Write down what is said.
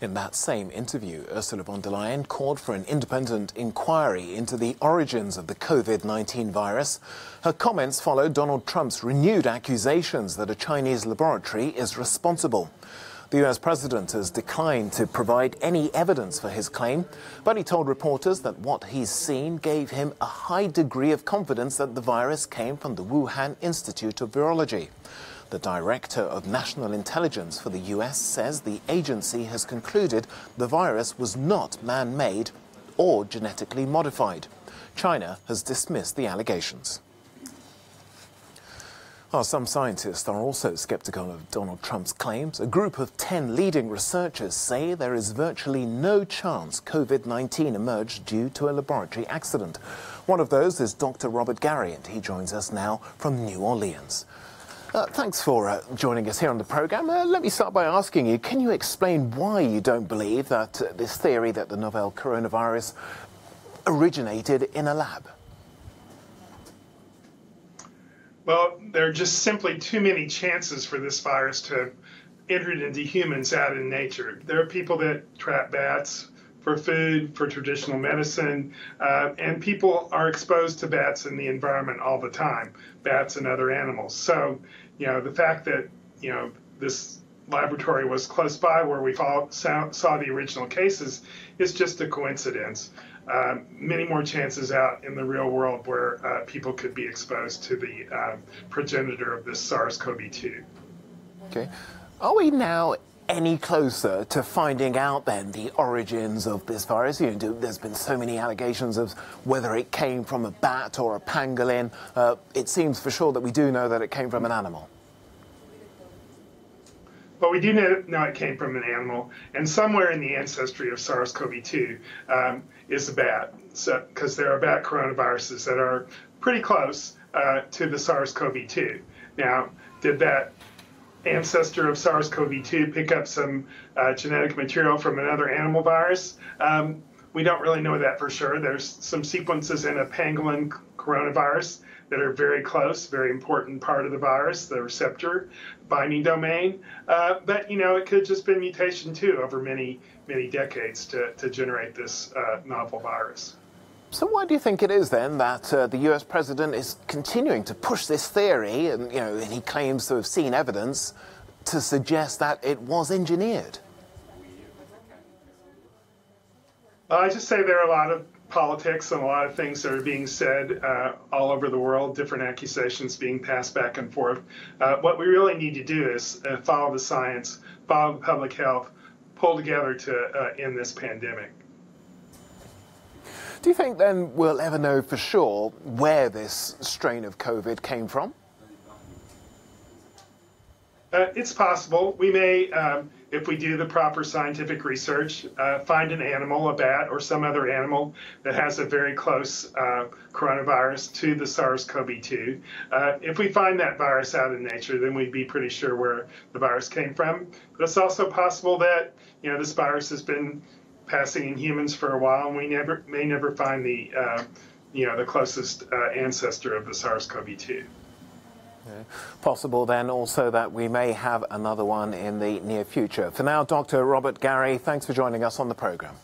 In that same interview, Ursula von der Leyen called for an independent inquiry into the origins of the COVID-19 virus. Her comments followed Donald Trump's renewed accusations that a Chinese laboratory is responsible. The US president has declined to provide any evidence for his claim, but he told reporters that what he's seen gave him a high degree of confidence that the virus came from the Wuhan Institute of Virology. The director of national intelligence for the US says the agency has concluded the virus was not man-made or genetically modified. China has dismissed the allegations. While some scientists are also skeptical of Donald Trump's claims, a group of 10 leading researchers say there is virtually no chance COVID-19 emerged due to a laboratory accident. One of those is Dr. Robert Garry, and he joins us now from New Orleans. Thanks for joining us here on the programme. Let me start by asking you, can you explain why you don't believe that this theory that the novel coronavirus originated in a lab? Well, there are just simply too many chances for this virus to have entered into humans out in nature. There are people that trap bats for food, for traditional medicine, and people are exposed to bats in the environment all the time, bats and other animals. So, the fact that, this laboratory was close by where we saw the original cases is just a coincidence. Many more chances out in the real world where people could be exposed to the progenitor of this SARS-CoV-2. Okay. Are we now any closer to finding out then the origins of this virus? There's been so many allegations of whether it came from a bat or a pangolin. It seems for sure that we do know that it came from an animal. But we do know it came from an animal, and somewhere in the ancestry of SARS-CoV-2 is a bat, because there are bat coronaviruses that are pretty close to the SARS-CoV-2. Now, did that ancestor of SARS-CoV-2 pick up some genetic material from another animal virus? We don't really know that for sure. There's some sequences in a pangolin coronavirus that are very close, very important part of the virus, the receptor binding domain. But, it could have just been mutation too over many, many decades to generate this novel virus. So why do you think it is then that the US president is continuing to push this theory and, and he claims to have seen evidence to suggest that it was engineered? I just say there are a lot of politics and a lot of things that are being said all over the world, different accusations being passed back and forth. What we really need to do is follow the science, follow the public health, pull together to end this pandemic. Do you think then we'll ever know for sure where this strain of COVID came from? It's possible. We may, if we do the proper scientific research, find an animal, a bat or some other animal that has a very close coronavirus to the SARS-CoV-2. If we find that virus out in nature, then we'd be pretty sure where the virus came from. But it's also possible that, this virus has been passing in humans for a while, and we may never find the, the closest ancestor of the SARS-CoV-2. Okay. Possible then also that we may have another one in the near future. For now, Dr. Robert Garry, thanks for joining us on the programme.